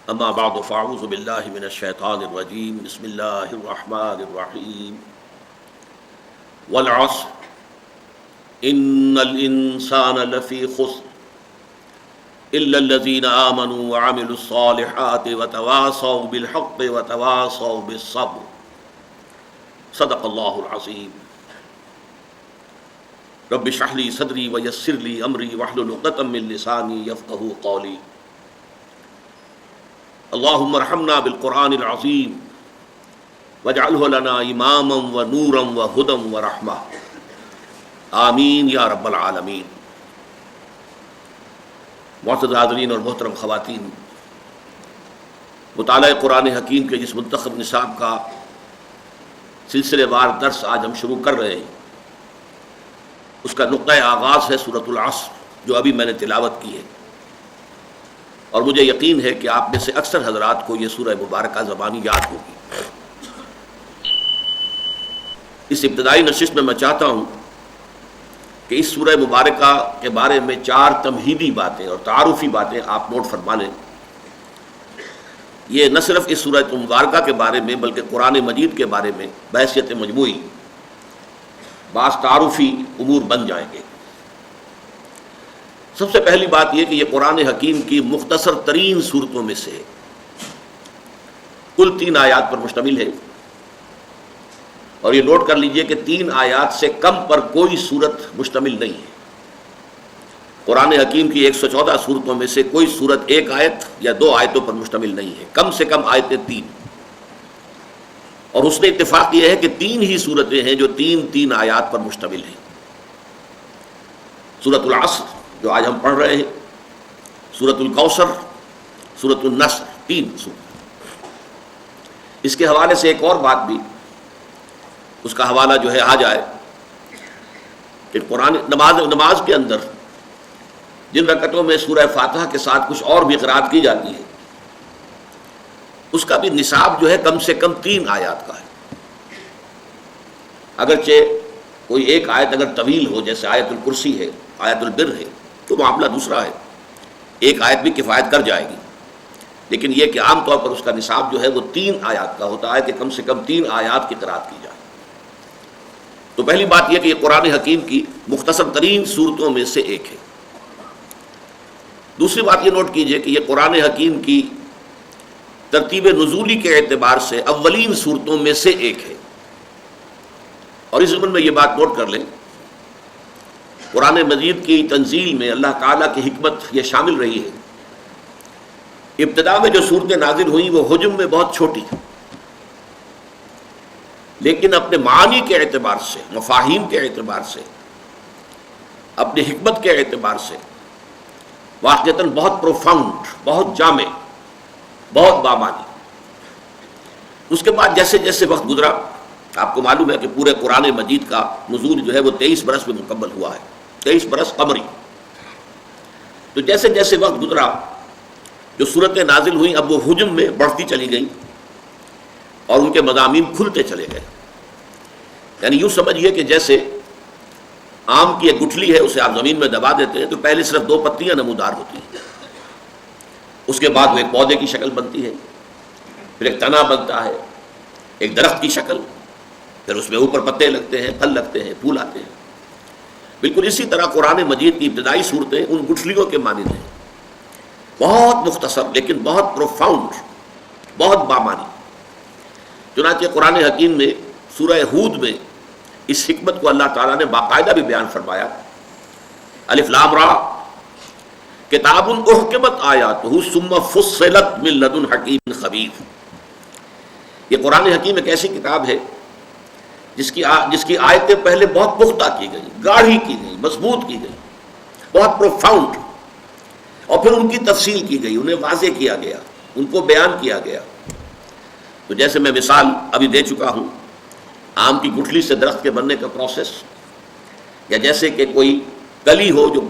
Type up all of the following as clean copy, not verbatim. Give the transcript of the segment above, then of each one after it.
اما بعد فاعوذ باللہ من الشیطان الرجیم بسم اللہ الرحمن الرحیم والعصر ان الانسان لفی خسر الا الذین آمنوا وعملوا الصالحات وتواصوا بالحق وتواصوا بالصبر صدق اللہ العظیم رب اشرح لی صدری ویسر لی امری واحلل عقدۃ من لسانی یفقہوا قولی اللہم ارحمنا بالقرآن العظیم واجعلہ لنا اماما ونورا وہدی ورحمہ آمین یا رب العالمین۔ معزز حاضرین اور محترم خواتین، مطالعہ قرآن حکیم کے جس منتخب نصاب کا سلسلے وار درس آج ہم شروع کر رہے ہیں، اس کا نقطۂ آغاز ہے سورۃ العصر جو ابھی میں نے تلاوت کی ہے، اور مجھے یقین ہے کہ آپ میں سے اکثر حضرات کو یہ سورہ مبارکہ زبانی یاد ہوگی۔ اس ابتدائی نشست میں چاہتا ہوں کہ اس سورہ مبارکہ کے بارے میں 4 تمہیدی باتیں اور تعارفی باتیں آپ نوٹ فرما لیں۔ یہ نہ صرف اس سورہ مبارکہ کے بارے میں بلکہ قرآن مجید کے بارے میں بحیثیت مجموعی بعض تعارفی امور بن جائیں گے۔ سب سے پہلی بات یہ کہ یہ قرآن حکیم کی مختصر ترین صورتوں میں سے کل 3 آیات پر مشتمل ہے، اور یہ نوٹ کر لیجئے کہ 3 آیات سے کم پر کوئی صورت مشتمل نہیں ہے۔ قرآن حکیم کی 114 صورتوں میں سے کوئی صورت 1 آیت یا 2 آیتوں پر مشتمل نہیں ہے، کم سے کم آیتیں 3، اور اس نے اتفاق یہ ہے کہ 3 ہی صورتیں ہیں جو 3 آیات پر مشتمل ہیں۔ سورۃ العصر جو آج ہم پڑھ رہے ہیں، سورۃ الکوثر، سورۃ النصر، 3 سورت۔ اس کے حوالے سے ایک اور بات بھی، اس کا حوالہ جو ہے آ جائے کہ قرآن نماز کے اندر جن رکعتوں میں سورہ فاتحہ کے ساتھ کچھ اور بھی قرأت کی جاتی ہے، اس کا بھی نصاب جو ہے کم سے کم 3 آیات کا ہے۔ اگرچہ کوئی ایک آیت اگر طویل ہو، جیسے آیت الکرسی ہے، آیت البر ہے، تو معاملہ دوسرا ہے، ایک آیت بھی کفایت کر جائے گی، لیکن یہ کہ عام طور پر اس کا نصاب جو ہے وہ 3 آیات کا ہوتا ہے کہ کم سے کم 3 آیات کی قرأت کی جائے۔ تو پہلی بات یہ کہ یہ قرآن حکیم کی مختصر ترین صورتوں میں سے ایک ہے۔ دوسری بات یہ نوٹ کیجئے کہ یہ قرآن حکیم کی ترتیب نزولی کے اعتبار سے اولین صورتوں میں سے ایک ہے، اور اس ضمن میں یہ بات نوٹ کر لیں، قرآن مجید کی تنزیل میں اللہ تعالیٰ کی حکمت یہ شامل رہی ہے۔ ابتدا میں جو صورتیں نازل ہوئیں وہ حجم میں بہت چھوٹی، لیکن اپنے معانی کے اعتبار سے، مفاہیم کے اعتبار سے، اپنی حکمت کے اعتبار سے واقعتاً بہت پروفاؤنڈ، بہت جامع، بہت بامانی۔ اس کے بعد جیسے جیسے وقت گزرا، آپ کو معلوم ہے کہ پورے قرآن مجید کا نزول جو ہے وہ 23 برس میں مکمل ہوا ہے، 23 برس قمری۔ تو جیسے جیسے وقت گزرا، جو صورتیں نازل ہوئیں اب وہ حجم میں بڑھتی چلی گئیں اور ان کے مضامین کھلتے چلے گئے۔ یعنی یوں سمجھیے کہ جیسے آم کی ایک گٹھلی ہے، اسے آپ زمین میں دبا دیتے ہیں تو پہلے صرف 2 پتیاں نمودار ہوتی ہیں، اس کے بعد وہ ایک پودے کی شکل بنتی ہے، پھر ایک تنا بنتا ہے، ایک درخت کی شکل، پھر اس میں اوپر پتے لگتے ہیں، پھل لگتے ہیں، پھول آتے ہیں۔ بالکل اسی طرح قرآن مجید کی ابتدائی صورتیں ان گٹھلیوں کے مانند ہیں، بہت مختصر لیکن بہت پروفاؤنڈ، بہت بامانی۔ چنانچہ قرآن حکیم میں سورہ ہود میں اس حکمت کو اللہ تعالیٰ نے باقاعدہ بھی بیان فرمایا۔ الف لام را کتاب احکمت آیاتہ ثم فصلت من لدن حکیم خبیر۔ یہ قرآن حکیم ایک ایسی کتاب ہے جس کی آیتیں پہلے بہت پختہ کی گئی، گاڑھی کی گئی، مضبوط کی گئی، بہت پروفاؤنڈ، اور پھر ان کی تفصیل کی گئی، انہیں واضح کیا گیا، ان کو بیان کیا گیا۔ تو جیسے میں مثال ابھی دے چکا ہوں، آم کی گٹھلی سے درخت کے بننے کا پروسیس، یا جیسے کہ کوئی کلی ہو جو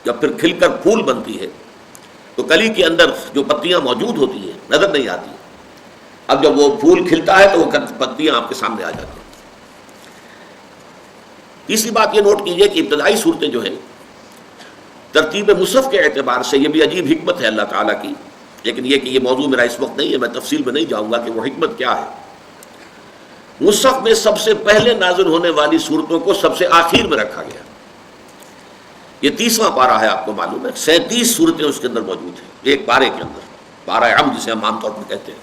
جب پھر کھل کر پھول بنتی ہے تو کلی کے اندر جو پتیاں موجود ہوتی ہیں نظر نہیں آتی، اب جب وہ پھول کھلتا ہے تو وہ پتیاں آپ کے سامنے آ جاتی ہیں۔ تیسری بات یہ نوٹ کیجئے کہ ابتدائی صورتیں جو ہیں ترتیب مصحف کے اعتبار سے یہ بھی عجیب حکمت ہے اللہ تعالیٰ کی لیکن یہ کہ یہ موضوع میرا اس وقت نہیں ہے، میں تفصیل میں نہیں جاؤں گا کہ وہ حکمت کیا ہے۔ مصحف میں سب سے پہلے نازل ہونے والی صورتوں کو سب سے آخر میں رکھا گیا۔ یہ 30واں پارہ ہے، آپ کو معلوم ہے 37 صورتیں اس کے اندر موجود ہیں ایک پارے کے اندر، پارہ عام جسے ہم عام طور پر کہتے ہیں،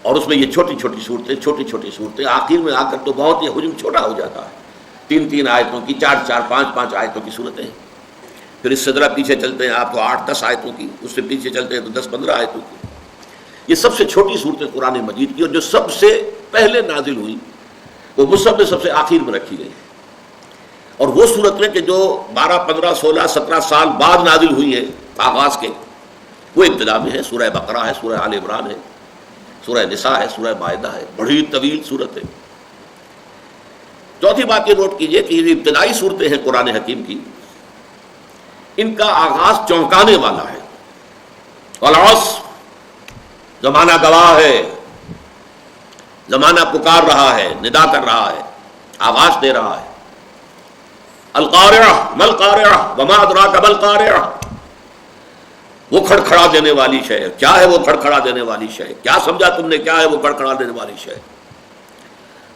اور اس میں یہ چھوٹی چھوٹی صورتیں آخر میں آ کر تو بہت یہ حجم چھوٹا ہو جاتا ہے، 3 آیتوں کی، 4 5 آیتوں کی صورتیں، پھر اس سے ذرا پیچھے چلتے ہیں آپ تو 8 10 آیتوں کی، اس سے پیچھے چلتے ہیں تو 10 15 آیتوں کی۔ یہ سب سے چھوٹی صورتیں قرآن مجید کی، اور جو سب سے پہلے نازل ہوئی وہ مصحف میں سب سے آخر میں رکھی گئی، اور وہ صورتیں کہ جو 12 15 16 17 سال بعد نازل ہوئی ہیں آغاز کے، وہ ابتدا میں ہے، سورہ بقرہ ہے، سورہ آل عمران ہے، سورہ نساء ہے، سورہ مائدہ ہے، بڑی طویل صورت ہے۔ چوتھی بات یہ نوٹ کیجئے کہ یہ ابتدائی صورتیں ہیں قرآن حکیم کی، ان کا آغاز چونکانے والا ہے۔ والعصر، زمانہ گواہ ہے، زمانہ پکار رہا ہے، ندا کر رہا ہے، آواز دے رہا ہے۔ القارعہ ما القارعہ وما ادراک ما القارعہ، وہ کھڑکھڑا دینے والی شے، کیا ہے وہ کھڑکھڑا دینے والی شے؟ کیا سمجھا تم نے کیا ہے وہ کھڑکھڑا دینے والی شے؟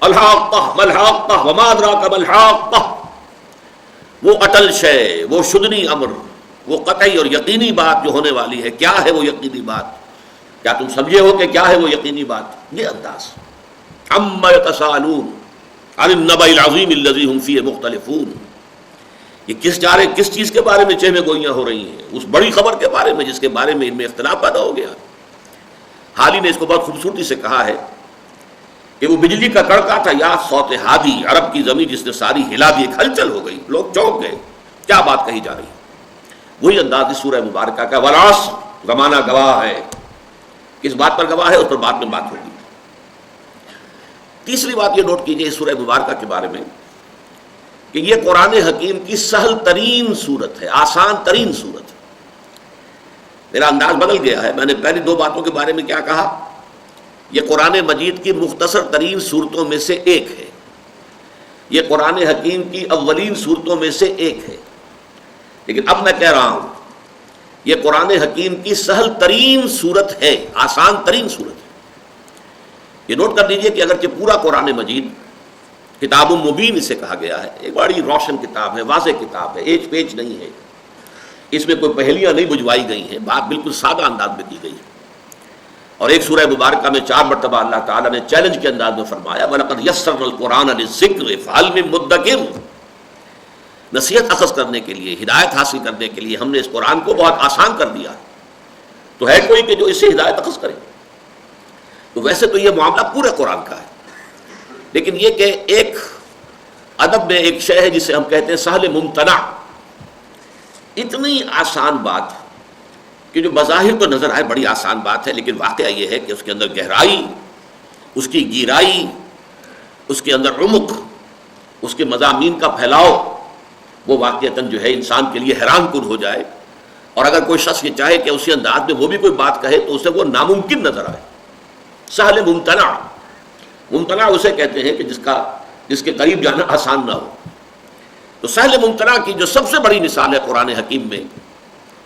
الحاقہ ما الحاقہ وما ادراک ما الحاقہ، وہ اٹل شے، وہ شدنی امر، وہ قطعی اور یقینی بات جو ہونے والی ہے، کیا ہے وہ یقینی بات؟ کیا تم سمجھے ہو کہ کیا ہے وہ یقینی بات؟ یہ انداز۔ عما یتساءلون عن النبأ العظیم الذی هم فیہ مختلفون، یہ کس چیز کے بارے میں چہمے گوئیاں ہو رہی ہیں؟ اس بڑی خبر کے بارے میں جس کے بارے میں ان میں اختلاف پیدا ہو گیا۔ حالی نے اس کو بہت خوبصورتی سے کہا ہے کہ وہ بجلی کا کڑکا تھا یا صوت ہادی، عرب کی زمین جس نے ساری ہلا دی، ایک ہلچل ہو گئی، لوگ چونک گئے، کیا بات کہی جا رہی ہے؟ وہی انداز اس سورہ مبارکہ کا، والعصر، زمانہ گواہ ہے۔ کس بات پر گواہ ہے اس پر بعد میں بات ہوگی۔ تیسری بات یہ نوٹ کیجئے اس سورہ مبارکہ کے بارے میں کہ یہ قرآن حکیم کی سہل ترین صورت ہے، آسان ترین صورت ہے۔ میرا انداز بدل گیا ہے، میں نے پہلی 2 باتوں کے بارے میں کیا کہا؟ یہ قرآن مجید کی مختصر ترین صورتوں میں سے ایک ہے، یہ قرآن حکیم کی اولین صورتوں میں سے ایک ہے، لیکن اب میں کہہ رہا ہوں یہ قرآن حکیم کی سہل ترین صورت ہے، آسان ترین صورت ہے۔ یہ نوٹ کر لیجئے کہ اگرچہ پورا قرآن مجید کتاب مبین اسے کہا گیا ہے، ایک بڑی روشن کتاب ہے، واضح کتاب ہے، ایج پیج نہیں ہے، اس میں کوئی پہلیاں نہیں بجھوائی گئی ہیں، بات بالکل سادہ انداز میں کی گئی ہے۔ اور ایک سورہ مبارکہ میں 4 مرتبہ اللہ تعالیٰ نے چیلنج کے انداز میں فرمایا وَلَقَدْ يَسَّرْنَا الْقُرْآنَ لِلذِّكْرِ فَهَلْ مِن مُدَّكِرٍ، نصیحت اخذ کرنے کے لیے، ہدایت حاصل کرنے کے لیے ہم نے اس قرآن کو بہت آسان کر دیا ہے، تو ہے کوئی کہ جو اس سے ہدایت اخذ کرے؟ تو ویسے تو یہ معاملہ پورے قرآن کا ہے، لیکن یہ کہ ایک ادب میں ایک شے ہے جسے ہم کہتے ہیں سہل ممتنع، اتنی آسان بات کہ جو بظاہر تو نظر آئے بڑی آسان بات ہے، لیکن واقعہ یہ ہے کہ اس کے اندر گہرائی، اس کی گہرائی، اس کے اندر عمق، اس کے مضامین کا پھیلاؤ، وہ واقعتاً جو ہے انسان کے لیے حیران کن ہو جائے، اور اگر کوئی شخص یہ چاہے کہ اسی انداز میں وہ بھی کوئی بات کہے تو اسے وہ ناممکن نظر آئے۔ سہل ممتنع، ممتنع اسے کہتے ہیں کہ جس کے قریب جانا آسان نہ ہو۔ تو سہل ممتنع کی جو سب سے بڑی مثال ہے قرآن حکیم میں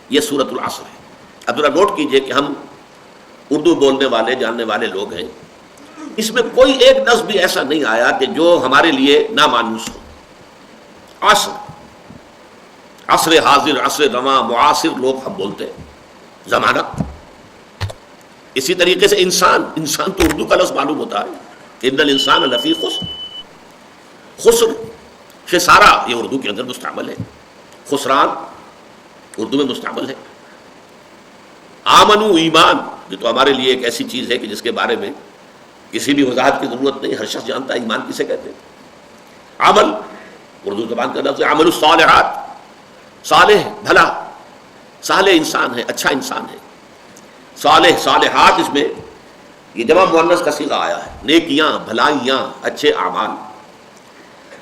یہ سورۃ العصر ہے۔ اب ذرا نوٹ کیجئے کہ ہم اردو بولنے والے جاننے والے لوگ ہیں، اس میں کوئی ایک لفظ بھی ایسا نہیں آیا کہ جو ہمارے لیے نامانوس ہو۔ عصر، عصر حاضر، عصر رواں، معاصر لوگ ہم بولتے ہیں، زمانہ۔ اسی طریقے سے انسان تو اردو کا لفظ معلوم ہوتا ہے، ان الانسان لفی خسر، خسر، خسارہ یہ اردو کے اندر مستعمل ہے، خسران اردو میں مستعمل ہے۔ آمنو، ایمان، یہ تو ہمارے لیے ایک ایسی چیز ہے کہ جس کے بارے میں کسی بھی وضاحت کی ضرورت نہیں، ہر شخص جانتا ہے ایمان کسے کہتے ہیں۔ عمل اردو زبان کا لفظ ہے، عمل الصالحات، صالح بھلا، صالح انسان ہے، اچھا انسان ہے۔ صالح، صالحات، اس میں یہ جمع مؤنث کا صیغہ آیا ہے، نیکیاں، بھلائیاں، اچھے اعمال۔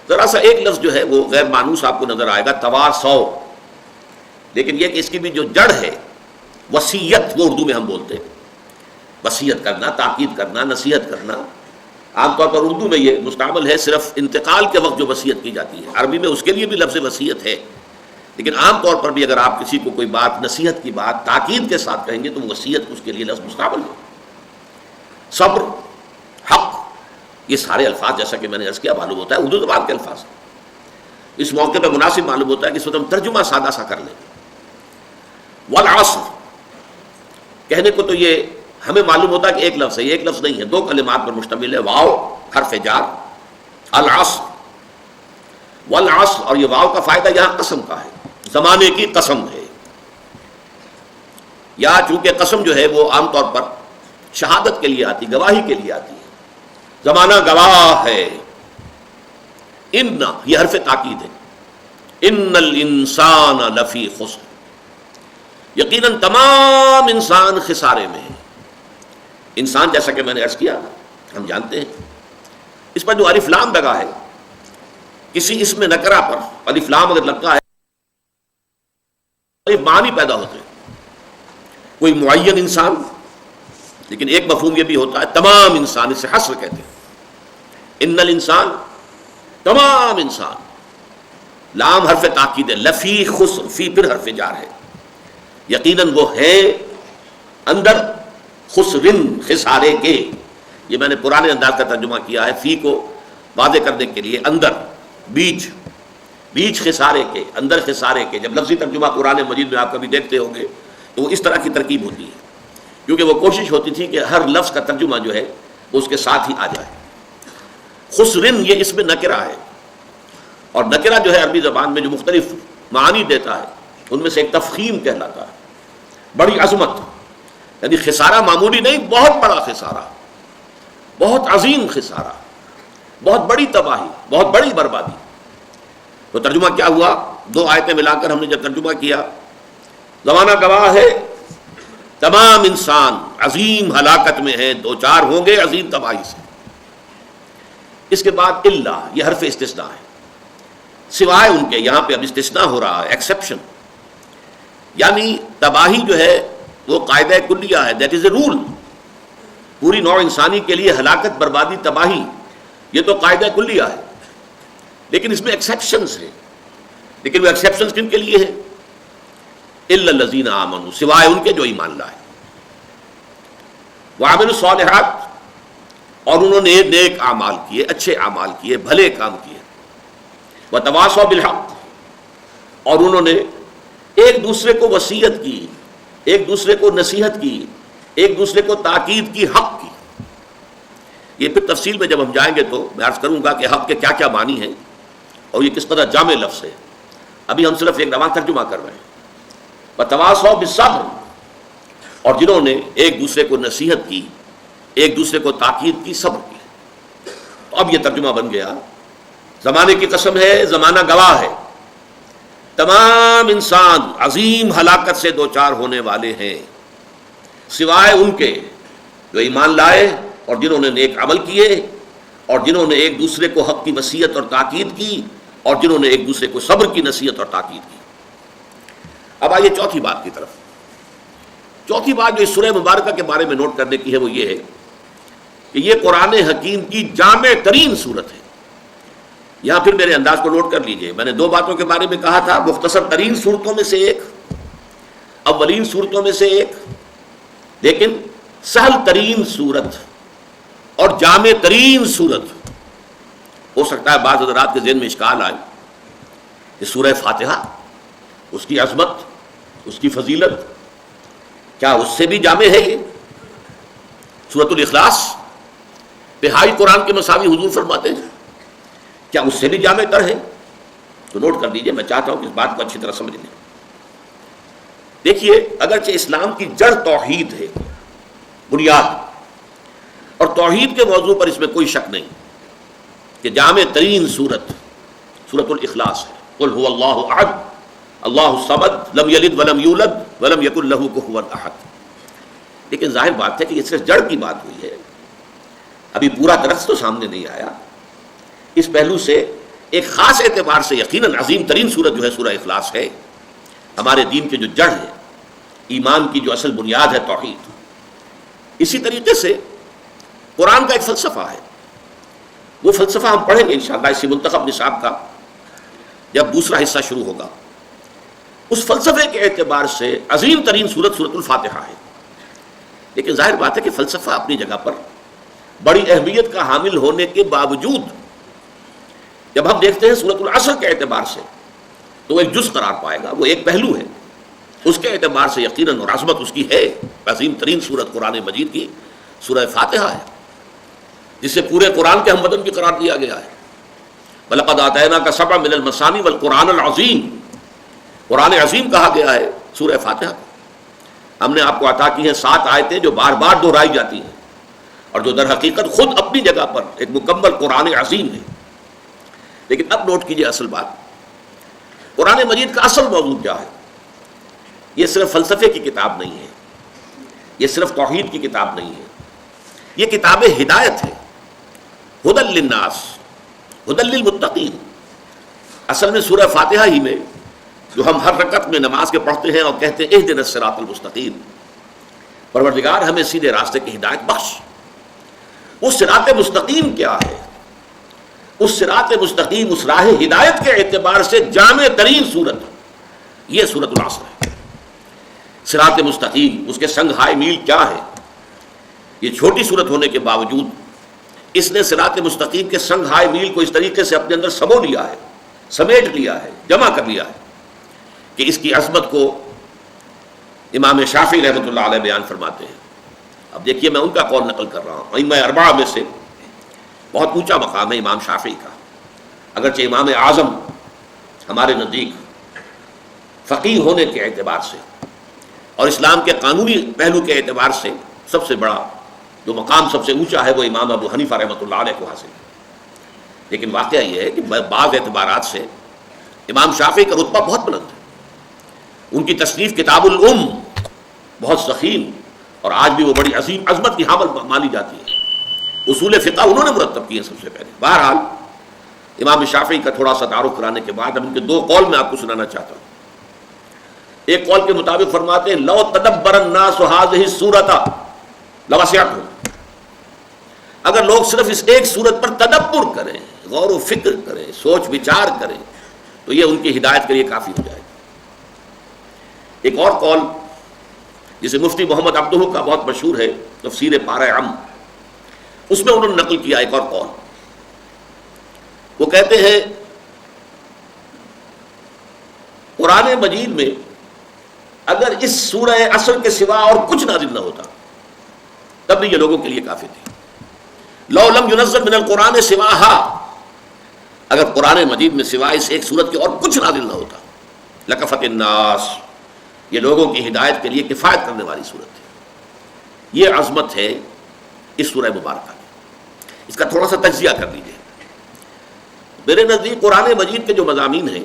ذرا سا ایک لفظ جو ہے وہ غیر مانوس آپ کو نظر آئے گا، تواسو، لیکن یہ کہ اس کی بھی جو جڑ ہے وصیت، وہ اردو میں ہم بولتے ہیں، وصیت کرنا، تاکید کرنا، نصیحت کرنا۔ عام طور پر اردو میں یہ مستعمل ہے صرف انتقال کے وقت جو وصیت کی جاتی ہے، عربی میں اس کے لیے بھی لفظ وصیت ہے، لیکن عام طور پر بھی اگر آپ کسی کو کوئی بات، نصیحت کی بات تاکید کے ساتھ کہیں گے تو وصیت اس کے لیے لفظ مستعمل ہے. صبر، حق، یہ سارے الفاظ جیسا کہ میں نے عرض کیا معلوم ہوتا ہے اردو زبان کے الفاظ. اس موقع پہ مناسب معلوم ہوتا ہے کہ اس وقت ہم ترجمہ سادہ سا کر لیں. والعصر کہنے کو تو یہ ہمیں معلوم ہوتا ہے کہ ایک لفظ ہے، یہ ایک لفظ نہیں ہے، دو کلمات پر مشتمل ہے. واو حرف جار، العصر، والعصر، اور یہ واو کا فائدہ یہاں قسم کا ہے، زمانے کی قسم ہے. یا چونکہ قسم جو ہے وہ عام طور پر شہادت کے لیے آتی، گواہی کے لیے آتی ہے. زمانہ گواہ ہے. ان یہ حرف تاکید ہے. ان الانسان لفی خسر، یقیناً تمام انسان خسارے میں ہے. انسان جیسا کہ میں نے عرض کیا ہم جانتے ہیں اس پر جو الف لام لگا ہے، کسی اسم نکرہ پر الف لام اگر لگتا ہے معنی پیدا ہوتے ہیں. کوئی معین انسان، لیکن ایک مفہوم یہ بھی ہوتا ہے تمام انسان، اسے حصر کہتے ہیں. ان الانسان، تمام انسان. لام حرف تاکید ہے. لفی خسر، فی پھر حرف جار ہے. یقیناً وہ ہے اندر، خسرن خسارے کے. یہ میں نے پرانے انداز کا ترجمہ کیا ہے، فی کو واضح کرنے کے لیے. اندر، بیچ، بیچ خسارے کے، اندر خسارے کے. جب لفظی ترجمہ قرآن مجید میں آپ کبھی دیکھتے ہوں گے تو وہ اس طرح کی ترکیب ہوتی ہے، کیونکہ وہ کوشش ہوتی تھی کہ ہر لفظ کا ترجمہ جو ہے وہ اس کے ساتھ ہی آ جائے. خسرن یہ اس میں نکرہ ہے، اور نکرہ جو ہے عربی زبان میں جو مختلف معانی دیتا ہے ان میں سے ایک تفخیم کہلاتا ہے، بڑی عظمت. یعنی خسارہ معمولی نہیں، بہت بڑا خسارہ، بہت عظیم خسارہ، بہت بڑی تباہی، بہت بڑی بربادی. تو ترجمہ کیا ہوا؟ دو آیتیں ملا کر ہم نے جب ترجمہ کیا، زمانہ گواہ ہے، تمام انسان عظیم ہلاکت میں ہیں، دو چار ہوں گے عظیم تباہی سے. اس کے بعد الا، یہ حرف استثناء ہے، سوائے ان کے. یہاں پہ اب استثناء ہو رہا ہے، ایکسیپشن. یعنی تباہی جو ہے وہ قاعدہ کلیہ ہے، دیٹ از اے رول. پوری نوع انسانی کے لیے ہلاکت، بربادی، تباہی یہ تو قاعدہ کلیہ ہے، لیکن اس میں ایکسیپشنز ہیں. لیکن وہ ایکسیپشنز کن کے لیے ہیں؟ الا الذین آمنوا، سوائے ان کے جو ایمان لائے. وعملوا الصالحات، اور انہوں نے نیک اعمال کیے، اچھے اعمال کیے، بھلے کام کیے. وتواصوا بالحق، اور انہوں نے ایک دوسرے کو وصیت کی، ایک دوسرے کو نصیحت کی، ایک دوسرے کو تاکید کی، حق کی. یہ پھر تفصیل میں جب ہم جائیں گے تو میں عرض کروں گا کہ حق کے کیا کیا معنی ہیں اور یہ کس قدر جامع لفظ ہے. ابھی ہم صرف ایک رواں ترجمہ کر رہے ہیں. وتواصوا بالصبر، اور جنہوں نے ایک دوسرے کو نصیحت کی، ایک دوسرے کو تاکید کی، صبر کی. تو اب یہ ترجمہ بن گیا، زمانے کی قسم ہے، زمانہ گواہ ہے، تمام انسان عظیم ہلاکت سے دوچار ہونے والے ہیں، سوائے ان کے جو ایمان لائے اور جنہوں نے نیک عمل کیے، اور جنہوں نے ایک دوسرے کو حق کی وصیت اور تاکید کی، اور جنہوں نے ایک دوسرے کو صبر کی نصیحت اور تاکید کی. اب آئیے چوتھی بات کی طرف. چوتھی بات جو اس سورہ مبارکہ کے بارے میں نوٹ کرنے کی ہے وہ یہ ہے کہ یہ قرآن حکیم کی جامع ترین صورت ہے. یہاں پھر میرے انداز کو نوٹ کر لیجئے. میں نے دو باتوں کے بارے میں کہا تھا، مختصر ترین صورتوں میں سے ایک، اولین صورتوں میں سے ایک، لیکن سہل ترین صورت اور جامع ترین صورت. ہو سکتا ہے بعض حضرات کے ذہن میں اشکال آئے کہ سورہ فاتحہ، اس کی عظمت، اس کی فضیلت، کیا اس سے بھی جامع ہے یہ؟ سورۃ الاخلاص بہائی قرآن کے مساوی حضور فرماتے ہیں، کیا اس سے بھی جامع تر ہے؟ تو نوٹ کر لیجئے، میں چاہتا ہوں کہ اس بات کو اچھی طرح سمجھ لیں. دیکھیے، اگرچہ اسلام کی جڑ توحید ہے، بنیاد، اور توحید کے موضوع پر اس میں کوئی شک نہیں کہ جامع ترین صورت سورۃ الاخلاص ہے. قل هو اللہ احد اللہ الصمد لم یلد ولم یولد ولم یکن لہ کفوا احد. لیکن ظاہر بات ہے کہ یہ صرف جڑ کی بات ہوئی ہے، ابھی پورا درخت تو سامنے نہیں آیا. اس پہلو سے ایک خاص اعتبار سے یقیناً عظیم ترین صورت جو ہے سورہ اخلاص ہے. ہمارے دین کے جو جڑ ہے، ایمان کی جو اصل بنیاد ہے توحید. اسی طریقے سے قرآن کا ایک فلسفہ ہے، وہ فلسفہ ہم پڑھیں گے انشاءاللہ اسی منتخب نصاب کا جب دوسرا حصہ شروع ہوگا. اس فلسفے کے اعتبار سے عظیم ترین سورت سورت الفاتحہ ہے. لیکن ظاہر بات ہے کہ فلسفہ اپنی جگہ پر بڑی اہمیت کا حامل ہونے کے باوجود جب ہم دیکھتے ہیں سورت العصر کے اعتبار سے تو وہ ایک جز قرار پائے گا، وہ ایک پہلو ہے. اس کے اعتبار سے یقیناً اور عظمت اس کی ہے. عظیم ترین سورت قرآن مجید کی سورہ فاتحہ ہے، جسے پورے قرآن کے ہم وطن بھی قرار دیا گیا ہے. وَلَقَدْ آتَيْنَاكَ سَبْعًا مِنَ الْمَثَانِي وَالْقُرْآنَ الْعَظِيمِ، قرآن عظیم کہا گیا ہے سورہ فاتحہ کو. ہم نے آپ کو عطا کی ہیں 7 آیتیں جو بار بار دہرائی جاتی ہیں اور جو در حقیقت خود اپنی جگہ پر ایک مکمل قرآن عظیم ہے. لیکن اب نوٹ کیجئے اصل بات، قرآن مجید کا اصل موضوع کیا ہے؟ یہ صرف فلسفے کی کتاب نہیں ہے، یہ صرف توحید کی کتاب نہیں ہے، یہ کتاب ہدایت ہے. ہدی للناس ہدی للمتقین. اصل میں سورہ فاتحہ ہی میں جو ہم ہر رکعت میں نماز کے پڑھتے ہیں اور کہتے ہیں اہدنا الصراط المستقیم، پروردگار ہمیں سیدھے راستے کی ہدایت بخش. وہ صراط مستقیم کیا ہے؟ اس صراط مستقیم، اس راہ ہدایت کے اعتبار سے جامع ترین سورت یہ سورۃ العصر ہے. صراط مستقیم، اس کے سنگ ہائے میل کیا ہے؟ یہ چھوٹی سورت ہونے کے باوجود اس نے صراط مستقیم کے سنگ ہائے میل کو اس طریقے سے اپنے اندر سمو لیا ہے، سمیٹ لیا ہے، جمع کر لیا ہے کہ اس کی عظمت کو امام شافعی رحمۃ اللہ علیہ بیان فرماتے ہیں. اب دیکھیے میں ان کا قول نقل کر رہا ہوں. ائمہ اربعہ میں سے بہت اونچا مقام ہے امام شافعی کا، اگرچہ امام اعظم ہمارے نزدیک فقیہ ہونے کے اعتبار سے اور اسلام کے قانونی پہلو کے اعتبار سے سب سے بڑا جو مقام سب سے اونچا ہے وہ امام ابو حنیفہ رحمۃ اللہ علیہ کو حاصل ہے. لیکن واقعہ یہ ہے کہ بعض اعتبارات سے امام شافعی کا رتبہ بہت بلند ہے. ان کی تصنیف کتاب الام بہت ضخیم اور آج بھی وہ بڑی عظیم عظمت کی حامل مانی جاتی ہے. اصول فقہ انہوں نے مرتب کیے سب سے پہلے. بہرحال امام شافعی کا تھوڑا سا تعارف کرانے کے بعد اب ان کے 2 قول میں آپ کو سنانا چاہتا ہوں. ایک قول کے مطابق فرماتے ہیں لو تدبر الناس هذه السورۃ لوسعتهم، اگر لوگ صرف اس ایک سورت پر تدبر کریں، غور و فکر کریں، سوچ وچار کریں تو یہ ان کی ہدایت کے لیے کافی ہو جائے گا. ایک اور قول جسے مفتی محمد عبدہ کا بہت مشہور ہے تفسیر پارہ عم، اس میں انہوں نے نقل کیا ایک اور قول. وہ کہتے ہیں قرآن مجید میں اگر اس سورہ عصر کے سوا اور کچھ نازل نہ ہوتا تب بھی یہ لوگوں کے لیے کافی تھی. لو لم ينزل من القرآن سواها، اگر قرآن مجید میں سوائے اس ایک سورت کے اور کچھ نازل نہ ہوتا لکفت الناس، یہ لوگوں کی ہدایت کے لیے کفایت کرنے والی صورت ہے. یہ عظمت ہے اس سورہ مبارکہ کی. اس کا تھوڑا سا تجزیہ کر لیجیے. میرے نزدیک قرآن مجید کے جو مضامین ہیں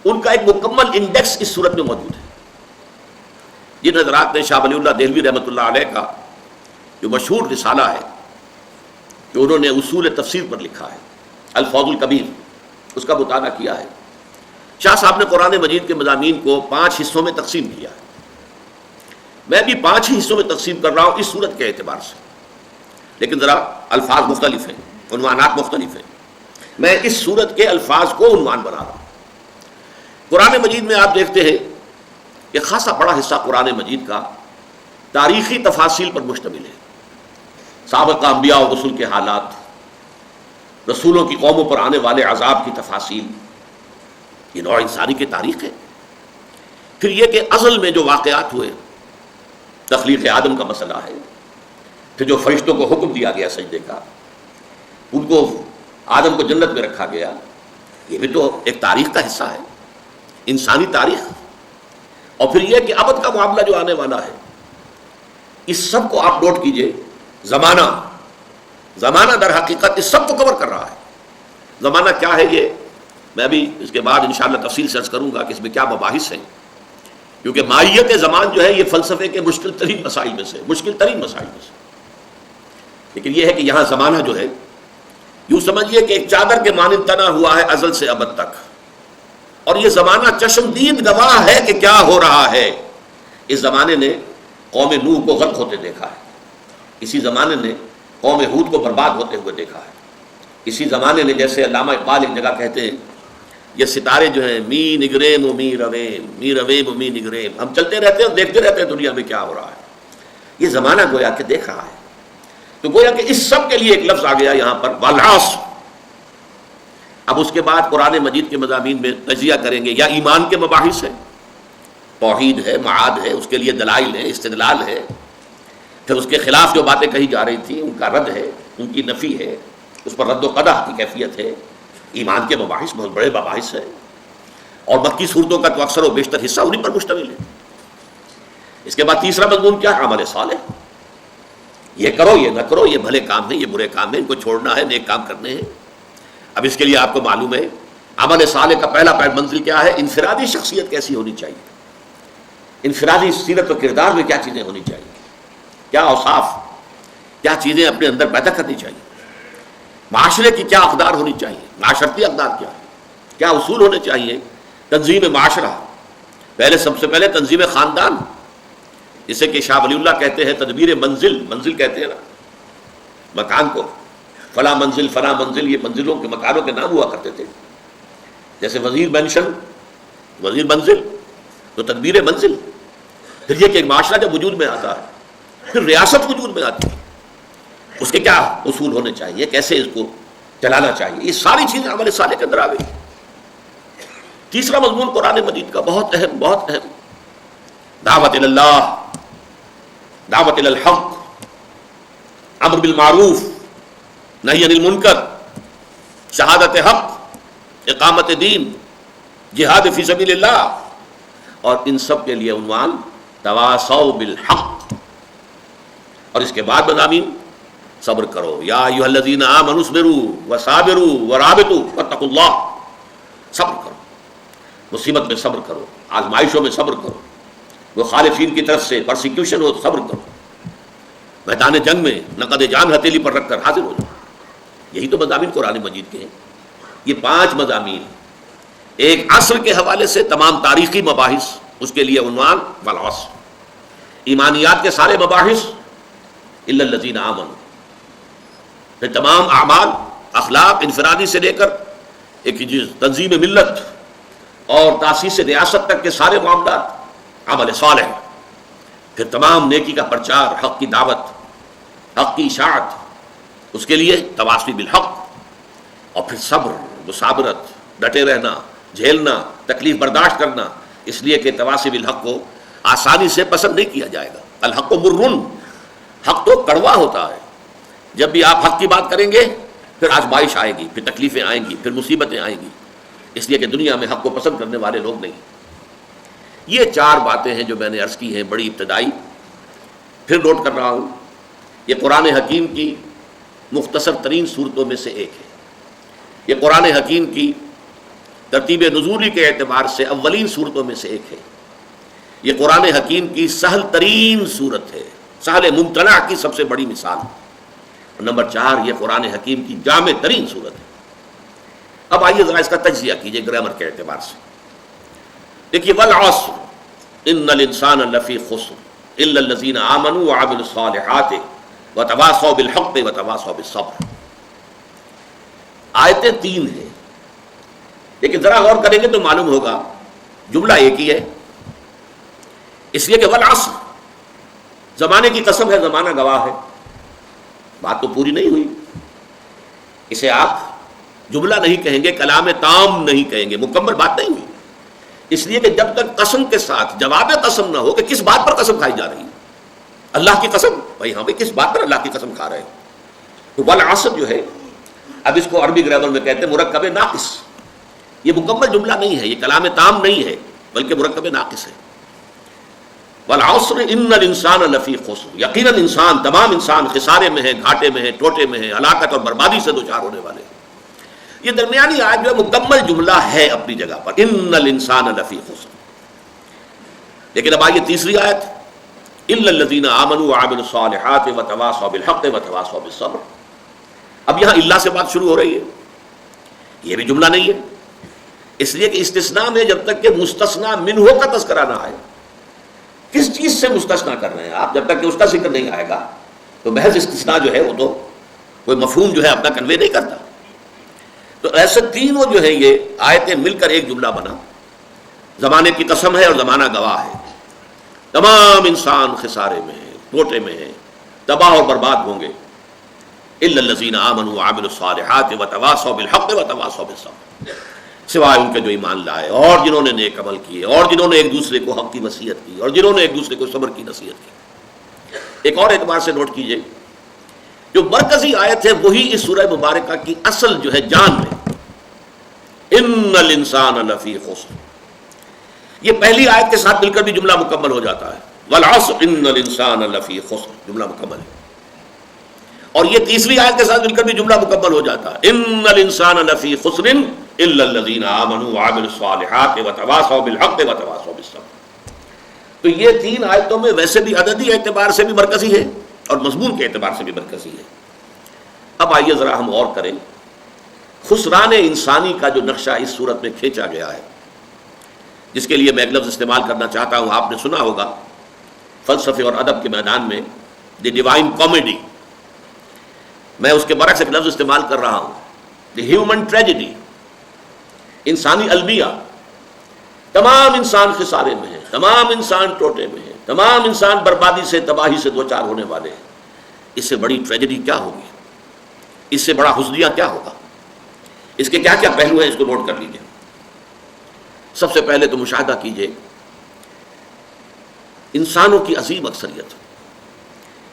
ان کا ایک مکمل انڈیکس اس صورت میں موجود ہے. جن حضرات نے شاہ ولی اللہ دہلوی رحمۃ اللہ علیہ کا جو مشہور رسالہ ہے جو انہوں نے اصول تفسیر پر لکھا ہے الفوز الکبیر، اس کا مطالعہ کیا ہے. شاہ صاحب نے قرآن مجید کے مضامین کو 5 حصوں میں تقسیم کیا ہے. میں بھی 5 ہی حصوں میں تقسیم کر رہا ہوں اس صورت کے اعتبار سے، لیکن ذرا الفاظ مختلف ہیں، عنوانات مختلف ہیں. میں اس صورت کے الفاظ کو عنوان بنا رہا ہوں. قرآن مجید میں آپ دیکھتے ہیں کہ خاصا بڑا حصہ قرآن مجید کا تاریخی تفاصیل پر مشتمل ہے. سابقہ انبیاء و رسول کے حالات، رسولوں کی قوموں پر آنے والے عذاب کی تفاصیل، یہ نوع انسانی کی تاریخ ہے. پھر یہ کہ ازل میں جو واقعات ہوئے، تخلیق آدم کا مسئلہ ہے، پھر جو فرشتوں کو حکم دیا گیا سجدے کا، ان کو آدم کو جنت میں رکھا گیا، یہ بھی تو ایک تاریخ کا حصہ ہے، انسانی تاریخ. اور پھر یہ کہ ابد کا معاملہ جو آنے والا ہے، اس سب کو آپ نوٹ کیجئے. زمانہ در حقیقت اس سب کو کور کر رہا ہے. زمانہ کیا ہے یہ میں بھی اس کے بعد انشاءاللہ تفصیل سے عرض کروں گا کہ اس میں کیا مباحث ہیں، کیونکہ ماہیت زمان جو ہے یہ فلسفے کے مشکل ترین مسائل میں سے. لیکن یہ ہے کہ یہاں زمانہ جو ہے یوں سمجھیے کہ ایک چادر کے مانند تنا ہوا ہے ازل سے ابد تک، اور یہ زمانہ چشمدید گواہ ہے کہ کیا ہو رہا ہے. اس زمانے نے قوم نوح کو غرق ہوتے دیکھا ہے، اسی زمانے نے قوم ہود کو برباد ہوتے ہوئے دیکھا ہے. اسی زمانے نے، جیسے علامہ اقبال ایک جگہ کہتے ہیں یہ ستارے جو ہیں می نگریم و می رویم، می رویم و می نگریم، ہم چلتے رہتے ہیں اور دیکھتے رہتے ہیں دنیا میں کیا ہو رہا ہے. یہ زمانہ گویا کہ دیکھ رہا ہے. تو گویا کہ اس سب کے لیے ایک لفظ آ گیا یہاں پر والعصر. اب اس کے بعد قرآن مجید کے مضامین میں تجزیہ کریں گے. یا ایمان کے مباحث ہے، توحید ہے، معاد ہے، اس کے لیے دلائل ہے، استدلال ہے. پھر اس کے خلاف جو باتیں کہی جا رہی تھیں ان کا رد ہے، ان کی نفی ہے، اس پر رد و قدح کی کیفیت ہے. ایمان کے مباحث بہت بڑے مباحث ہیں، اور مکی صورتوں کا تو اکثر و بیشتر حصہ انہیں پر مشتمل ہے. اس کے بعد تیسرا مضمون کیا؟ عمل صالح. یہ کرو، یہ نہ کرو، یہ بھلے کام ہیں، یہ برے کام ہیں، ان کو چھوڑنا ہے، نیک کام کرنے ہیں. اب اس کے لیے آپ کو معلوم ہے عمل صالح کا پہلا منزل کیا ہے؟ انفرادی شخصیت کیسی ہونی چاہیے، انفرادی سیرت و کردار میں کیا چیزیں ہونی چاہیے، کیا اوصاف، کیا چیزیں اپنے اندر پیدا کرنی چاہیے، معاشرے کی کیا اقدار ہونی چاہیے، معاشرتی اقدار کیا ہے، کیا اصول ہونے چاہیے. تنظیم معاشرہ، پہلے سب سے پہلے تنظیم خاندان، جسے کہ شاہ ولی اللہ کہتے ہیں تدبیر منزل. منزل کہتے ہیں نا مکان کو، فلاں منزل فلاں منزل، یہ منزلوں کے مکانوں کے نام ہوا کرتے تھے. جیسے وزیر مینشن، وزیر منزل، تو تدبیر منزل. پھر یہ کہ ایک معاشرہ جب وجود میں آتا ہے، پھر ریاست وجود میں آتی ہے، اس کے کیا اصول ہونے چاہیے، کیسے اس کو چلانا چاہیے. یہ ساری چیزیں عمل صالح کے اندر آ گئی. تیسرا مضمون قرآن مجید کا بہت اہم، بہت اہم، دعوت اللہ، دعوت الحق، امر بالمعروف، نہی عن المنکر، شہادت حق، اقامت دین، جہاد فی سبیل اللہ. اور ان سب کے لیے عنوان تواصوا بالحق. اور اس کے بعد مضامین صبر کرو، یا ایھا الذین آمنوا اصبروا وصابروا ورابطوا واتقوا اللہ. صبر کرو، مصیبت میں صبر کرو، آزمائشوں میں صبر کرو، مخالفین کی طرف سے پرسیکیوشن ہو صبر کرو، میدان جنگ میں نقد جان ہتھیلی پر رکھ کر حاضر ہو جاؤ. یہی تو مضامین قرآن مجید کے ہیں. یہ 5 مضامین، ایک عصر کے حوالے سے تمام تاریخی مباحث، اس کے لیے عنوان والعصر. ایمانیات کے سارے مباحث الا الذین آمنوا. پھر تمام اعمال، اخلاق، انفرادی سے لے کر ایک تنظیم ملت اور تاسیس ریاست تک کے سارے معاملات عمل صالح. پھر تمام نیکی کا پرچار، حق کی دعوت، حق کی اشاعت، اس کے لیے تواصی بالحق. اور پھر صبر، مصابرت، ڈٹے رہنا، جھیلنا، تکلیف برداشت کرنا، اس لیے کہ تواصی بالحق کو آسانی سے پسند نہیں کیا جائے گا. الحق مرن، حق تو کڑوا ہوتا ہے. جب بھی آپ حق کی بات کریں گے پھر آزمائش آئے گی، پھر تکلیفیں آئیں گی، پھر مصیبتیں آئیں گی. اس لیے کہ دنیا میں حق کو پسند کرنے والے لوگ نہیں. یہ 4 باتیں ہیں جو میں نے عرض کی ہیں، بڑی ابتدائی. پھر نوٹ کر رہا ہوں، یہ قرآن حکیم کی مختصر ترین صورتوں میں سے ایک ہے. یہ قرآن حکیم کی ترتیب نزولی کے اعتبار سے اولین صورتوں میں سے ایک ہے. یہ قرآن حکیم کی سہل ترین صورت ہے، سہل ممتنع کی سب سے بڑی مثال. اور نمبر 4، یہ قرآن حکیم کی جامع ترین صورت ہے. اب آئیے ذرا اس کا تجزیہ کیجئے گرامر کے اعتبار سے. دیکھیے، والعصر ان الانسان لفی خسر الا الذین آمنوا وعملوا الصالحات وتواصوا بالحق وتواصوا بالصبر. آیتیں 3 ہیں، لیکن ذرا غور کریں گے تو معلوم ہوگا جملہ ایک ہی ہے. اس لیے کہ والعصر، زمانے کی قسم ہے، زمانہ گواہ ہے. بات تو پوری نہیں ہوئی. اسے آپ جملہ نہیں کہیں گے، کلام تام نہیں کہیں گے، مکمل بات نہیں ہوئی. اس لیے کہ جب تک قسم کے ساتھ جواب قسم نہ ہو کہ کس بات پر قسم کھائی جا رہی ہے. اللہ کی قسم، بھائی ہاں بھائی کس بات پر اللہ کی قسم کھا رہے ہیں. تو والعصر جو ہے، اب اس کو عربی گرامر میں کہتے ہیں مرکب ناقص. یہ مکمل جملہ نہیں ہے، یہ کلام تام نہیں ہے، بلکہ مرکب ناقص ہے. والعصر ان الانسان لفی خسر، یقیناً انسان، تمام انسان خسارے میں ہے، گھاٹے میں ہے، ٹوٹے میں ہے، ہلاکت اور بربادی سے دوچار ہونے والے ہیں. یہ درمیانی آیت جو ہے مکمل جملہ ہے اپنی جگہ پر، ان الانسان لفی خسر. لیکن اب آئیے تیسری آیت، الا الذین آمنوا وعملوا الصالحات وتواصوا بالحق وتواصوا بالصبر. اب یہاں اللہ سے بات شروع ہو رہی ہے. یہ بھی جملہ نہیں ہے، اس لیے کہ استثناء میں جب تک کہ مستثنیٰ منہ کا تذکرہ نہ آئے. کس چیز سے مستثنیٰ کر رہے ہیں آپ؟ جب تک کہ اس کا ذکر نہیں آئے گا تو محض استثناء جو ہے وہ تو کوئی مفہوم جو ہے اپنا کنوے نہیں کرتا. تو ایسے تینوں جو ہے یہ آیتیں مل کر ایک جملہ بنا. زمانے کی قسم ہے اور زمانہ گواہ ہے. تمام انسان خسارے میں ہیں، ٹوٹے میں ہیں، تباہ اور برباد ہوں گے. الا الذین آمنوا وعملوا الصالحات وتواصوا بالحق وتواصوا بالصبر، سوائے ان کے جو ایمان لائے اور جنہوں نے نیک عمل کیے اور جنہوں نے ایک دوسرے کو حق کی نصیحت کی اور جنہوں نے ایک دوسرے کو صبر کی نصیحت کی. ایک اور اعتبار سے نوٹ کیجئے، جو مرکزی آیت ہے وہی اس سورہ مبارکہ کی اصل جو ہے جان ہے. ان الانسان لفی خسر، یہ پہلی آیت کے ساتھ مل کر بھی جملہ مکمل ہو جاتا ہے. والعصر ان الانسان لفی خسر، جملہ مکمل ہے. اور یہ تیسری آیت کے ساتھ مل کر بھی جملہ مکمل ہو جاتا ہے. ان الانسان لفی خسر الا الذین آمنوا وعملوا الصالحات وتواصوا بالحق وتواصوا بالصبر. تو یہ تین آیتوں میں ویسے بھی عددی اعتبار سے بھی مرکزی ہے اور مضمون کے اعتبار سے بھی مرکزی ہے. اب آئیے ذرا ہم غور کریں. خسران انسانی کا جو نقشہ اس صورت میں کھینچا گیا ہے، جس کے لیے میں ایک لفظ استعمال کرنا چاہتا ہوں، آپ نے سنا ہوگا فلسفے اور ادب کے میدان میں دی ڈیوائن کامیڈی. میں اس کے برعکس ایک لفظ استعمال کر رہا ہوں، دی ہیومن ٹریجڈی، انسانی المیہ. تمام انسان خسارے میں ہیں، تمام انسان ٹوٹے میں ہیں، تمام انسان بربادی سے تباہی سے دوچار ہونے والے ہیں. اس سے بڑی ٹریجڈی کیا ہوگی؟ اس سے بڑا حزنیہ کیا ہوگا؟ اس کے کیا کیا پہلو ہیں، اس کو نوٹ کر لیجیے. سب سے پہلے تو مشاہدہ کیجیے انسانوں کی عظیم اکثریت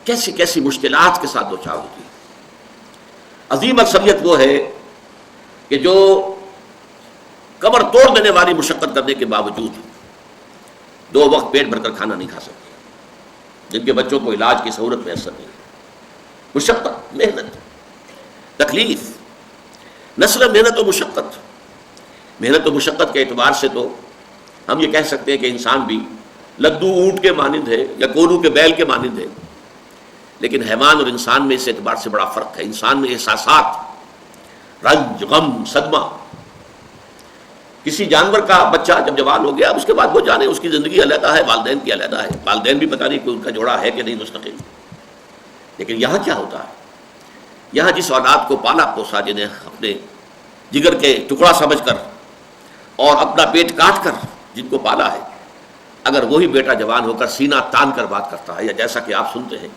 کیسی کیسی مشکلات کے ساتھ دوچار ہوتی ہے. عظیم اکثریت وہ ہے کہ جو کمر توڑ دینے والی مشقت کرنے کے باوجود 2 وقت پیٹ بھر کر کھانا نہیں کھا سکتے، جن کے بچوں کو علاج کی سہولت میسر نہیں. مشقت، محنت، تکلیف، نسل محنت و مشقت. محنت و مشقت کے اعتبار سے تو ہم یہ کہہ سکتے ہیں کہ انسان بھی لدو اونٹ کے مانند ہے یا کولو کے بیل کے مانند ہے. لیکن حیوان اور انسان میں اس اعتبار سے بڑا فرق ہے. انسان میں احساسات، رنج، غم، صدمہ. کسی جانور کا بچہ جب جوان ہو گیا، اس کے بعد وہ جانے اس کی زندگی علیحدہ ہے، والدین کی علیحدہ ہے. والدین بھی پتہ نہیں کہ ان کا جوڑا ہے کہ نہیں مستقل. لیکن یہاں کیا ہوتا ہے؟ یہاں جس اولاد کو پالا پوسا، جنہیں اپنے جگر کے ٹکڑا سمجھ کر اور اپنا پیٹ کاٹ کر جن کو پالا ہے، اگر وہی بیٹا جوان ہو کر سینہ تان کر بات کرتا ہے، یا جیسا کہ آپ سنتے ہیں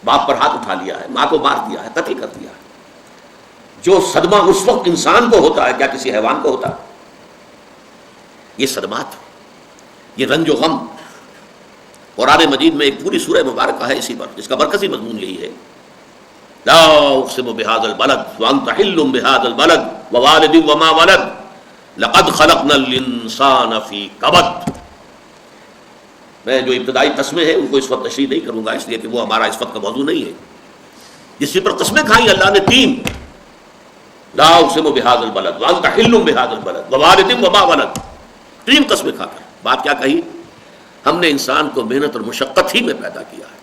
باپ پر ہاتھ اٹھا لیا ہے، ماں کو مار دیا ہے، قتل کر دیا ہے، جو صدمہ اس وقت انسان کو ہوتا ہے کیا کسی حیوان کو ہوتا ہے؟ یہ صدمات، یہ رنج و غم. قرآن مجید میں ایک پوری سورہ مبارکہ ہے اسی پر، جس کا مرکزی مضمون یہی ہے. لا اقسم بهذا البلد وانت حل بهذا البلد ووالد وما ولد لقد خلقنا الانسان في كبد. میں جو ابتدائی قسمیں ہیں ان کو اس وقت تشریح نہیں کروں گا، اس لیے کہ وہ ہمارا اس وقت کا موضوع نہیں ہے. جس پر قسمیں کھائیں اللہ نے 3، لا اقسم بهذا البلد وانت حل بهذا البلد ووالد وما ولد. 3 قسمیں کھا کر بات کیا کہی؟ ہم نے انسان کو محنت اور مشقت ہی میں پیدا کیا ہے.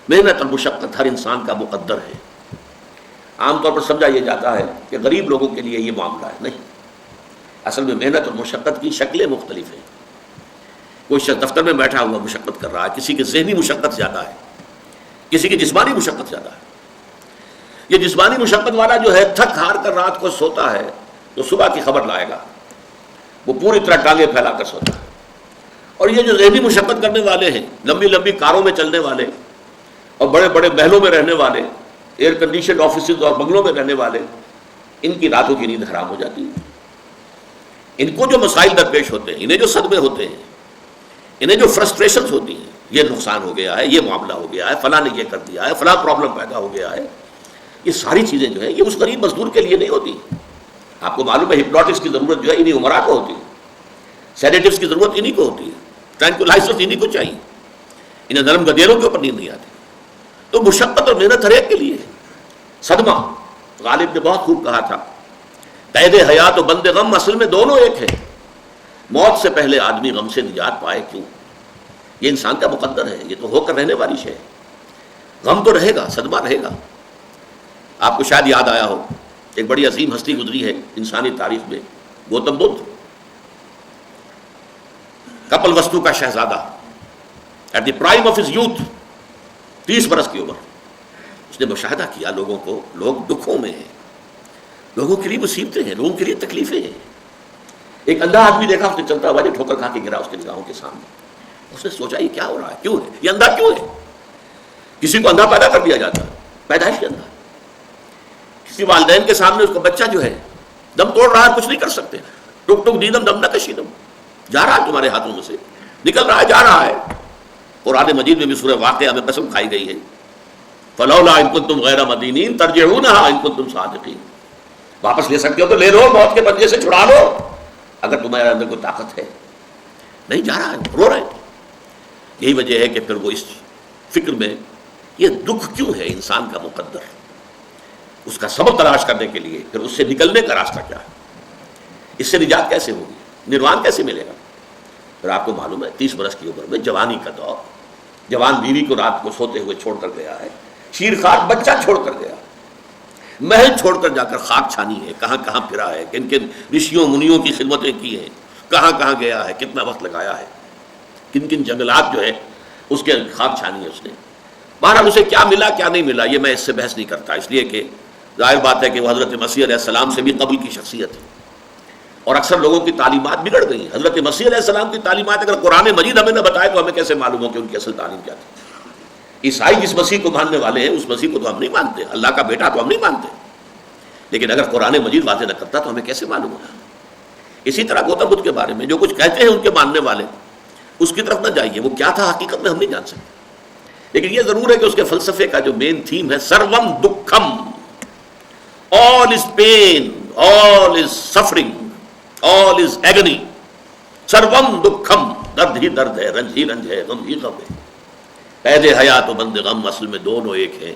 محنت اور مشقت ہر انسان کا مقدر ہے. عام طور پر سمجھا یہ جاتا ہے کہ غریب لوگوں کے لیے یہ معاملہ ہے. نہیں، اصل میں محنت اور مشقت کی شکلیں مختلف ہیں. کوئی شخص دفتر میں بیٹھا ہوا مشقت کر رہا ہے، کسی کی ذہنی مشقت زیادہ ہے، کسی کی جسمانی مشقت زیادہ ہے. یہ جسمانی مشقت والا جو ہے تھک ہار کر رات کو سوتا ہے تو صبح کی خبر لائے گا، وہ پوری طرح ٹانگیں پھیلا کر سوتا ہے. اور یہ جو ذہنی مشقت کرنے والے ہیں، لمبی لمبی کاروں میں چلنے والے اور بڑے بڑے محلوں میں رہنے والے، ایئر کنڈیشنڈ آفیسز اور بنگلوں میں رہنے والے، ان کی راتوں کی نیند حرام ہو جاتی ہے. ان کو جو مسائل درپیش ہوتے ہیں، انہیں جو صدمے ہوتے ہیں، انہیں جو فرسٹریشنز ہوتی ہیں، یہ نقصان ہو گیا ہے، یہ معاملہ ہو گیا ہے، فلاں نے یہ کر دیا ہے، فلاں پرابلم پیدا ہو گیا ہے، یہ ساری چیزیں جو ہیں یہ اس غریب مزدور کے لیے نہیں ہوتی. آپ کو معلوم ہے ہپنوٹکس کی ضرورت جو ہے انہیں عمرا کو ہوتی ہے، سیڈیٹیوس کی ضرورت انہیں کو ہوتی ہے، ٹرینکولائزرز انہیں کو چاہیے، انہیں نرم گدیروں کے اوپر نیند نہیں آتی. تو مشقت اور محنت ہر ایک کے لیے ہے. صدمہ، غالب نے بہت خوب کہا تھا، قید حیات و بند غم اصل میں دونوں ایک ہیں. موت سے پہلے آدمی غم سے نجات پائے کیوں؟ یہ انسان کا مقدر ہے، یہ تو ہو کر رہنے والی شے ہے. غم تو رہے گا، صدمہ رہے گا. آپ کو شاید یاد آیا ہو، ایک بڑی عظیم ہستی گزری ہے انسانی تاریخ میں، گوتم بدھ، کپل وستو کا شہزادہ. At the prime of his youth, 30 برس کی عمر، اس نے مشاہدہ کیا لوگوں کو، لوگ دکھوں میں ہیں، لوگوں کے لیے مصیبتیں ہیں، لوگوں کے لیے تکلیفیں ہیں. ایک اندھا آدمی دیکھا، اس نے چلتا ہوا جو ٹھوکر کھا کے گرا اس کی نگاہوں کے سامنے. اس نے سوچا یہ کیا ہو رہا ہے، کیوں ہے یہ اندھا کیوں ہے؟ کسی کو اندھا پیدا کر دیا جاتا ہے، پیدائش کے اندھا. کسی والدین کے سامنے اس کا بچہ جو ہے دم توڑ رہا ہے، کچھ نہیں کر سکتے. ٹک ٹک دیدم دم نہ کشیدم، جا رہا ہے تمہارے ہاتھوں میں سے، نکل رہا ہے، جا رہا ہے. قرآن مجید میں بھی سورہ واقعہ میں قسم کھائی گئی ہے، فلولا ان کنتم غیر مدینین ترجعونها ان کنتم صادقین. واپس لے سکتے ہو تو لے لو، موت کے پنجے سے چھڑا لو اگر تمہارے اندر کوئی طاقت ہے. نہیں جا رہا ہے، رو رہے ہیں. یہی وجہ ہے کہ پھر وہ اس فکر میں یہ دکھ کیوں ہے انسان کا مقدر، اس کا سبب تلاش کرنے کے لیے پھر اس سے نکلنے کا راستہ کیا ہے، اس سے نجات کیسے ہوگی، نروان کیسے ملے گا. پھر آپ کو معلوم ہے 30 برس کی عمر میں جوانی کا دور، جوان بیوی کو رات کو سوتے ہوئے چھوڑ کر گیا ہے، شیر خاک بچہ چھوڑ کر گیا، محل چھوڑ کر جا کر خاک چھانی ہے، کہاں کہاں پھرا ہے، کن کن رشیوں منیوں کی خدمتیں کی ہیں، کہاں کہاں گیا ہے، کتنا وقت لگایا ہے، کن کن جنگلات جو ہے اس کے خاک چھانی ہے اس نے. بہرحال اسے کیا ملا کیا نہیں ملا یہ میں اس سے بحث نہیں کرتا، اس لیے کہ ظاہر بات ہے کہ وہ حضرت مسیح علیہ السلام سے بھی قبل کی شخصیت ہے، اور اکثر لوگوں کی تعلیمات بگڑ گئی ہیں. حضرت مسیح علیہ السلام کی تعلیمات اگر قرآن مجید ہمیں نہ بتائے تو ہمیں کیسے معلوم ہو کہ ان کی اصل تعلیم کیا تھی. عیسائی جس مسیح کو ماننے والے ہیں اس مسیح کو تو ہم نہیں مانتے، اللہ کا بیٹا تو ہم نہیں مانتے، لیکن اگر قرآن مجید واضح نہ کرتا تو ہمیں کیسے معلوم ہوگا. اسی طرح گوتم بدھ کے بارے میں جو کچھ کہتے ہیں ان کے ماننے والے، اس کی طرف نہ جائیے، وہ کیا تھا حقیقت میں ہم نہیں جان سکتے. لیکن یہ ضرور ہے کہ اس کے فلسفے کا جو مین تھیم ہے سروم دکھم، all is pain, all is suffering, all is agony. سروم دکھم، درد ہی درد ہے، رنج ہی رنج ہے، غم ہی غم ہے. قید حیات و بند غم اصل میں دونوں ایک ہیں.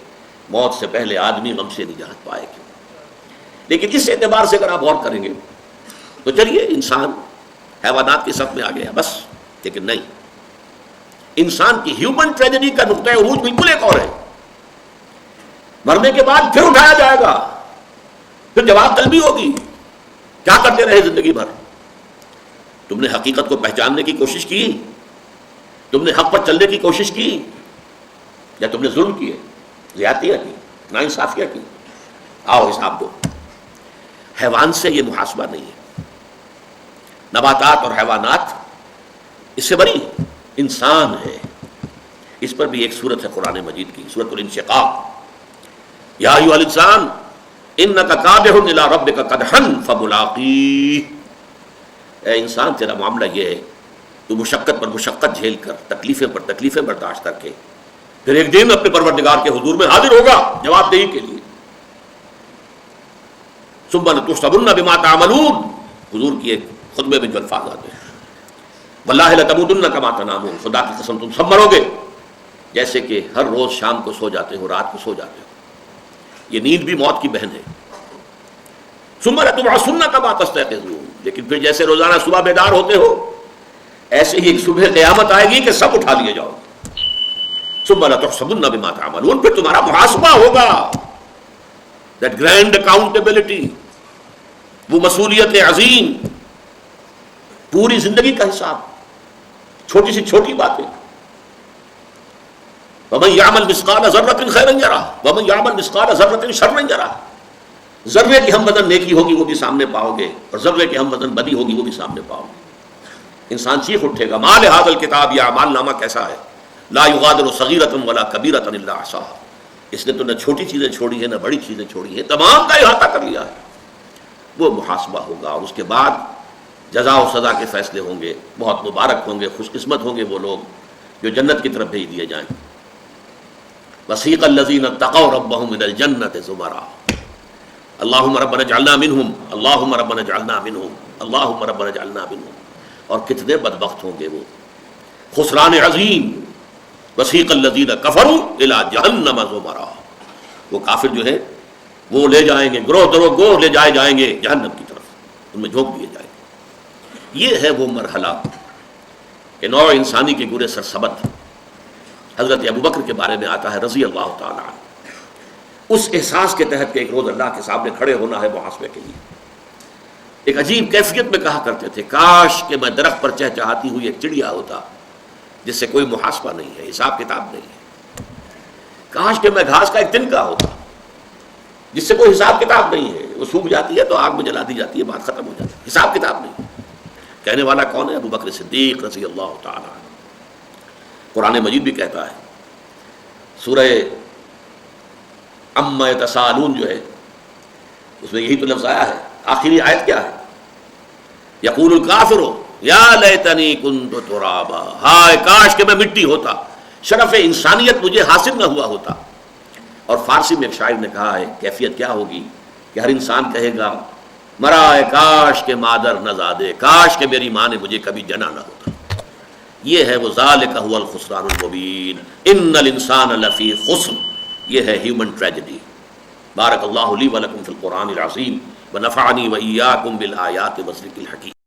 موت سے پہلے آدمی غم سے نجات پائے گا. لیکن اس اعتبار سے اگر آپ غور کریں گے تو چلیے انسان حیوانات کی صف میں آ گیا بس، لیکن نہیں، انسان کی ہیومن ٹریجڈی کا نقطہ عروج بالکل ایک اور ہے. مرنے کے بعد پھر اٹھایا جائے گا، پھر جواب طلبی ہوگی. کیا کرتے رہے زندگی بھر؟ تم نے حقیقت کو پہچاننے کی کوشش کی؟ تم نے حق پر چلنے کی کوشش کی؟ یا تم نے ظلم کیے، زیادتیاں کی، ناانصافیاں کی؟ آؤ حساب دو. حیوان سے یہ محاسبہ نہیں ہے. نباتات اور حیوانات اس سے بری، انسان ہے. اس پر بھی ایک سورت ہے قرآن مجید کی، سورۃ الانشقاق. یا ایھا الانسان انک کادح الی ربک قدحا فملاقیہ. اے انسان تیرا معاملہ یہ ہے تو مشقت پر مشقت جھیل کر، تکلیفیں پر تکلیفیں برداشت کر کے پھر ایک دن اپنے پروردگار کے حضور میں حاضر ہوگا جواب دہی کے لیے. ثم لتحسبن بما تعملون، حضور کی ایک خطبے میں جو الفاظ آتے ہیں، واللہ لتموتن کما تنامون، خدا کی قسم تم سب مرو گے جیسے کہ ہر روز شام کو سو جاتے ہو، رات کو سو جاتے ہو. یہ نیند بھی موت کی بہن ہے. ثم لتبعثن کما تستيقظون، لیکن پھر جیسے روزانہ صبح بیدار ہوتے ہو ایسے ہی ایک صبح قیامت آئے گی کہ سب اٹھا لیے جاؤ. ثم لتحسبن بما تعملون، پھر تمہارا محاسبہ ہوگا. دیٹ گرینڈ اکاؤنٹیبلٹی، وہ مسئولیت عظیم، پوری زندگی کا حساب، چھوٹی سی چھوٹی باتیں. وَمَن يَعْمَلْ مِثْقَالَ ذَرَّةٍ خَيْرًا يَرَهُ وَمَن يَعْمَلْ مِثْقَالَ ذَرَّةٍ شَرًّا يَرَهُ. ذرے کی ہم وزن نیکی ہوگی وہ بھی سامنے پاؤ گے، اور ذرے کی ہم وزن بدی ہوگی وہ بھی سامنے پاؤ گے. انسان چیخ اٹھے گا ما لهذا الکتاب، یہ اعمال نامہ کیسا ہے، لا یغادر صغیرۃ ولا کبیرۃ الا احصاها. اس نے تو نہ چھوٹی چیزیں چھوڑی ہیں نہ بڑی چیزیں چھوڑی ہیں، تمام کا احاطہ کر لیا ہے. وہ محاسبہ ہوگا اور اس کے بعد جزا و سزا کے فیصلے ہوں گے. بہت مبارک ہوں گے، خوش قسمت ہوں گے وہ لوگ جو جنت کی طرف بھیج دیے جائیں. وسیق الذین اتقوا ربهم من الجنۃ زمرا، اللهم ربنا اجعلنا منهم، اللهم ربنا اجعلنا منهم، اللهم ربنا اجعلنا منهم. اور کتنے بدبخت ہوں گے وہ، خسران عظیم. وسیق الذین کفروا الی جہنم زمرا، وہ کافر جو ہے وہ لے جائیں گے، گروہ درو گروہ لے جائے جائیں گے جہنم کی طرف، ان میں جھونک دیے جائیں گے. یہ ہے وہ مرحلہ کہ نوع انسانی کے گرے سرسبد. حضرت ابو بکر کے بارے میں آتا ہے رضی اللہ تعالیٰ عنہ، اس احساس کے تحت کہ ایک روز اللہ کے سامنے کھڑے ہونا ہے محاسبے کے لیے. ایک عجیب کیفیت میں کہا کرتے تھے کاش کہ میں درخت پر چہچہاتی ہوئی ایک چڑیا ہوتا جس سے کوئی محاسبہ نہیں ہے، حساب کتاب نہیں ہے. کاش کہ میں گھاس کا ایک تنکا ہوتا جس سے کوئی حساب کتاب نہیں ہے. وہ سوکھ جاتی ہے تو آگ میں جلا دی جاتی ہے، بات ختم ہو جاتی ہے، حساب کتاب نہیں۔ کہنے والا کون ہے؟ ابو بکر صدیق رضی اللہ تعالی عنہ۔ قرآن مجید بھی کہتا ہے، سورہ عما یتساءلون جو ہے اس میں یہی تو لفظ آیا ہے، آخری آیت کیا ہے؟ یقول الکافر یا لیتنی کنت ترابا، ہائے کاش کہ میں مٹی ہوتا، شرف انسانیت مجھے حاصل نہ ہوا ہوتا۔ اور فارسی میں ایک شاعر نے کہا ہے کیفیت کیا ہوگی کہ ہر انسان کہے گا مرائے کاش کہ مادر نہ زادے، کاش کہ میری ماں نے مجھے کبھی جنا نہ ہوتا۔ یہ ہے وہ ذالک هو الخسران المبین، ان الانسان لفی خسر، یہ ہے ہیومن ٹریجڈی۔ بارک اللہ لی ولکم فی القرآن العظیم ونفعنی وإیاکم بالآیات والذکر الحکیم۔